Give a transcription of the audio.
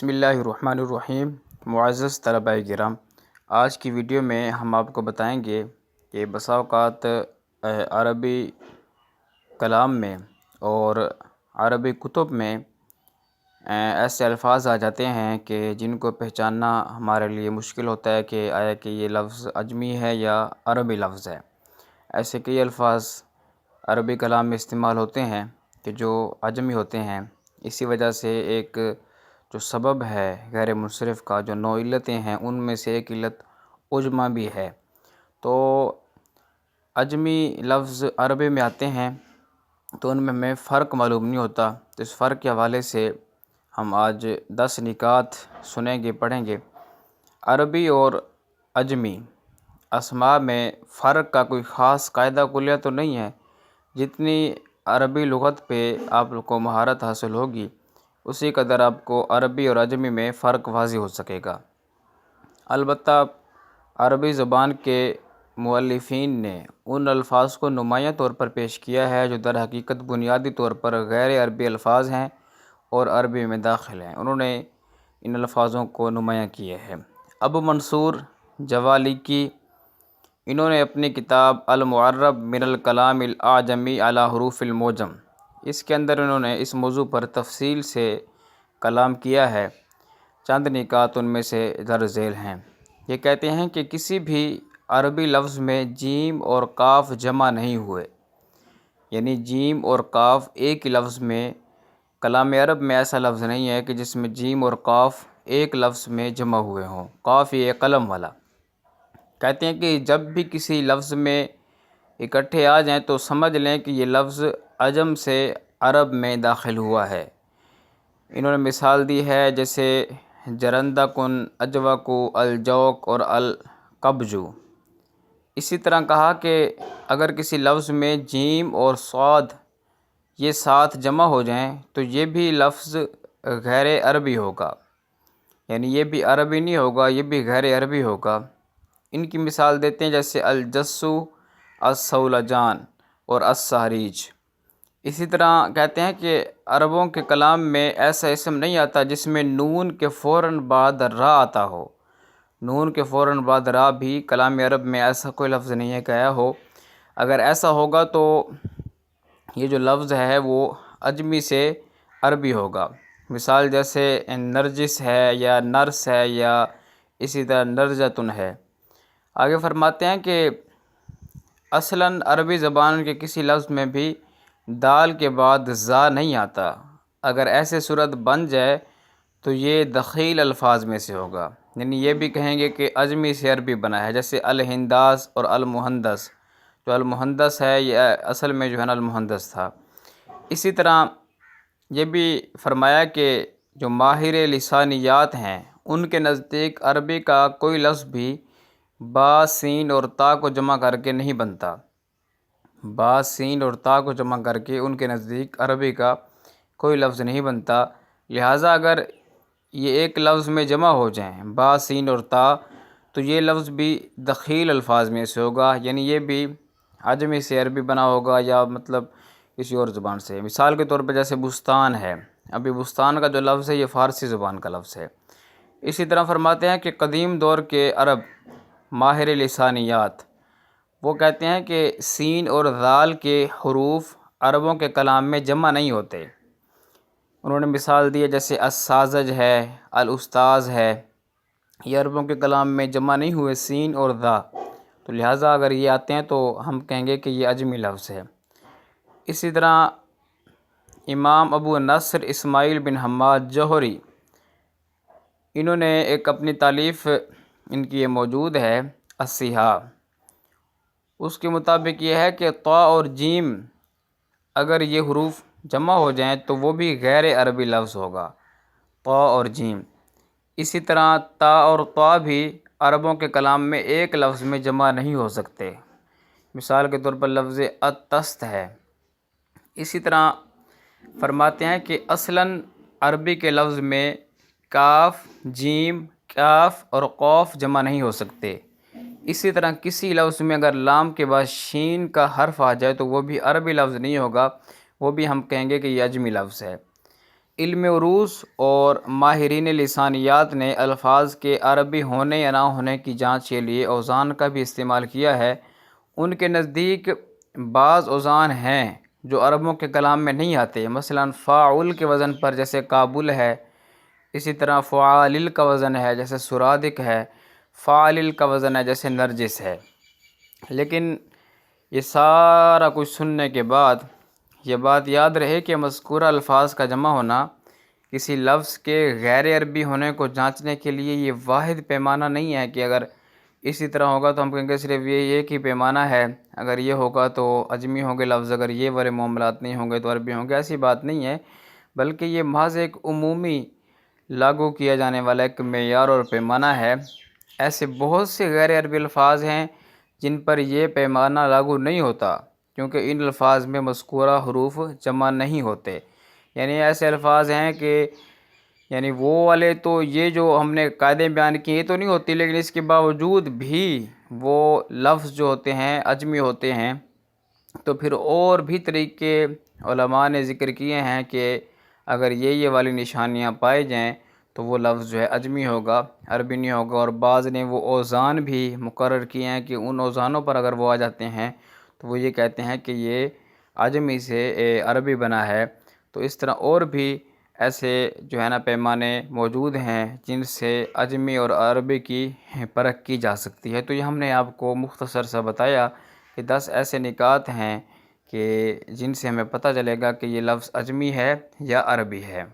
بسم اللہ الرحمن الرحیم۔ معزز طلباء کرام، آج کی ویڈیو میں ہم آپ کو بتائیں گے کہ بسا اوقات عربی کلام میں اور عربی کتب میں ایسے الفاظ آ جاتے ہیں کہ جن کو پہچاننا ہمارے لیے مشکل ہوتا ہے کہ آیا کہ یہ لفظ عجمی ہے یا عربی لفظ ہے۔ ایسے کئی الفاظ عربی کلام میں استعمال ہوتے ہیں کہ جو عجمی ہوتے ہیں۔ اسی وجہ سے ایک جو سبب ہے غیر منصرف کا، جو 9 علتیں ہیں، ان میں سے ایک علت عجمہ بھی ہے۔ تو عجمی لفظ عربی میں آتے ہیں تو ان میں ہمیں فرق معلوم نہیں ہوتا، تو اس فرق کے حوالے سے ہم آج 10 نکات سنیں گے، پڑھیں گے۔ عربی اور عجمی اسماء میں فرق کا کوئی خاص قاعدہ کلیہ تو نہیں ہے۔ جتنی عربی لغت پہ آپ لوگ کو مہارت حاصل ہوگی، اسی قدر آپ کو عربی اور عجمی میں فرق واضح ہو سکے گا۔ البتہ عربی زبان کے مؤلفین نے ان الفاظ کو نمایاں طور پر پیش کیا ہے جو در حقیقت بنیادی طور پر غیر عربی الفاظ ہیں اور عربی میں داخل ہیں۔ انہوں نے ان الفاظوں کو نمایاں کیے ہیں۔ ابو منصور جوالیکی، انہوں نے اپنی کتاب المعرب من الکلام الاعجمی علی حروف المعجم، اس کے اندر انہوں نے اس موضوع پر تفصیل سے کلام کیا ہے۔ چند نکات ان میں سے درج ذیل ہیں۔ یہ کہتے ہیں کہ کسی بھی عربی لفظ میں جیم اور کاف جمع نہیں ہوئے، یعنی جیم اور کاف ایک ہی لفظ میں۔ کلام عرب میں ایسا لفظ نہیں ہے کہ جس میں جیم اور کاف ایک لفظ میں جمع ہوئے ہوں، کاف یہ قلم والا۔ کہتے ہیں کہ جب بھی کسی لفظ میں اکٹھے آ جائیں تو سمجھ لیں کہ یہ لفظ عجم سے عرب میں داخل ہوا ہے۔ انہوں نے مثال دی ہے جیسے جرندہ کن، اجوکو، الجوک اور القبجو۔ اسی طرح کہا کہ اگر کسی لفظ میں جیم اور صاد یہ ساتھ جمع ہو جائیں تو یہ بھی لفظ غیر عربی ہوگا، یعنی یہ بھی عربی نہیں ہوگا، یہ بھی غیر عربی ہوگا۔ ان کی مثال دیتے ہیں جیسے الجسو، السولجان اور السہریج۔ اسی طرح کہتے ہیں کہ عربوں کے کلام میں ایسا اسم نہیں آتا جس میں نون کے فوراً بعد را آتا ہو۔ نون کے فوراً بعد را بھی کلام عرب میں ایسا کوئی لفظ نہیں ہے کہ آیا ہو۔ اگر ایسا ہوگا تو یہ جو لفظ ہے وہ عجمی سے عربی ہوگا۔ مثال جیسے نرجس ہے یا نرس ہے یا اسی طرح نرجتن ہے۔ آگے فرماتے ہیں کہ اصلاً عربی زبان کے کسی لفظ میں بھی دال کے بعد زا نہیں آتا۔ اگر ایسے صورت بن جائے تو یہ دخیل الفاظ میں سے ہوگا، یعنی یہ بھی کہیں گے کہ عجمی سے عربی بنا ہے، جیسے الہنداس اور المہندس۔ جو المہندس ہے یہ اصل میں جو ہے نا المہندس تھا۔ اسی طرح یہ بھی فرمایا کہ جو ماہر لسانیات ہیں ان کے نزدیک عربی کا کوئی لفظ بھی با، سین اور تا کو جمع کر کے نہیں بنتا۔ با، سین اور تا کو جمع کر کے ان کے نزدیک عربی کا کوئی لفظ نہیں بنتا۔ لہٰذا اگر یہ ایک لفظ میں جمع ہو جائیں با، سین اور تا، تو یہ لفظ بھی دخیل الفاظ میں سے ہوگا، یعنی یہ بھی عجمی سے عربی بنا ہوگا یا مطلب کسی اور زبان سے۔ مثال کے طور پہ جیسے بستان ہے، ابھی بستان کا جو لفظ ہے یہ فارسی زبان کا لفظ ہے۔ اسی طرح فرماتے ہیں کہ قدیم دور کے عرب ماہر لسانیات وہ کہتے ہیں کہ سین اور ذال کے حروف عربوں کے کلام میں جمع نہیں ہوتے۔ انہوں نے مثال دی ہے جیسے الساذج ہے، الاستاذ ہے، یہ عربوں کے کلام میں جمع نہیں ہوئے سین اور ذا، تو لہٰذا اگر یہ آتے ہیں تو ہم کہیں گے کہ یہ عجمی لفظ ہے۔ اسی طرح امام ابو نصر اسماعیل بن حماد جوہری، انہوں نے ایک اپنی تالیف ان کی یہ موجود ہے الصحاح، اس کے مطابق یہ ہے کہ طا اور جیم اگر یہ حروف جمع ہو جائیں تو وہ بھی غیر عربی لفظ ہوگا، طا اور جیم۔ اسی طرح تا اور طا بھی عربوں کے کلام میں ایک لفظ میں جمع نہیں ہو سکتے۔ مثال کے طور پر لفظ التست ہے۔ اسی طرح فرماتے ہیں کہ اصلاً عربی کے لفظ میں کاف، جیم، کاف اور قوف جمع نہیں ہو سکتے۔ اسی طرح کسی لفظ میں اگر لام کے بعد شین کا حرف آ جائے تو وہ بھی عربی لفظ نہیں ہوگا، وہ بھی ہم کہیں گے کہ یہ عجمی لفظ ہے۔ علم عروض اور ماہرین لسانیات نے الفاظ کے عربی ہونے یا نہ ہونے کی جانچ کے لیے اوزان کا بھی استعمال کیا ہے۔ ان کے نزدیک بعض اوزان ہیں جو عربوں کے کلام میں نہیں آتے، مثلا فاعل کے وزن پر جیسے کابل ہے، اسی طرح فعالل کا وزن ہے جیسے سرادق ہے، فاعلل کا وزن ہے جیسے نرجس ہے۔ لیکن یہ سارا کچھ سننے کے بعد یہ بات یاد رہے کہ مذکورہ الفاظ کا جمع ہونا کسی لفظ کے غیر عربی ہونے کو جانچنے کے لیے یہ واحد پیمانہ نہیں ہے کہ اگر اسی طرح ہوگا تو ہم کہیں گے صرف یہ ایک ہی پیمانہ ہے، اگر یہ ہوگا تو عجمی ہوں گے لفظ، اگر یہ والے معاملات نہیں ہوں گے تو عربی ہوں گے، ایسی بات نہیں ہے، بلکہ یہ محض ایک عمومی لاگو کیا جانے والا ایک معیار اور پیمانہ ہے۔ ایسے بہت سے غیر عربی الفاظ ہیں جن پر یہ پیمانہ لاگو نہیں ہوتا، کیونکہ ان الفاظ میں مذکورہ حروف جمع نہیں ہوتے۔ یعنی ایسے الفاظ ہیں کہ یعنی وہ والے تو یہ جو ہم نے قاعدے بیان کیے یہ تو نہیں ہوتی، لیکن اس کے باوجود بھی وہ لفظ جو ہوتے ہیں عجمی ہوتے ہیں، تو پھر اور بھی طریقے علماء نے ذکر کیے ہیں کہ اگر یہ والی نشانیاں پائے جائیں تو وہ لفظ جو ہے عجمی ہوگا، عربی نہیں ہوگا، اور بعض نے وہ اوزان بھی مقرر کیے ہیں کہ ان اوزانوں پر اگر وہ آ جاتے ہیں تو وہ یہ کہتے ہیں کہ یہ عجمی سے عربی بنا ہے۔ تو اس طرح اور بھی ایسے جو ہے نا پیمانے موجود ہیں جن سے عجمی اور عربی کی پرکھ کی جا سکتی ہے۔ تو یہ ہم نے آپ کو مختصر سا بتایا کہ 10 ایسے نکات ہیں کہ جن سے ہمیں پتہ چلے گا کہ یہ لفظ عجمی ہے یا عربی ہے۔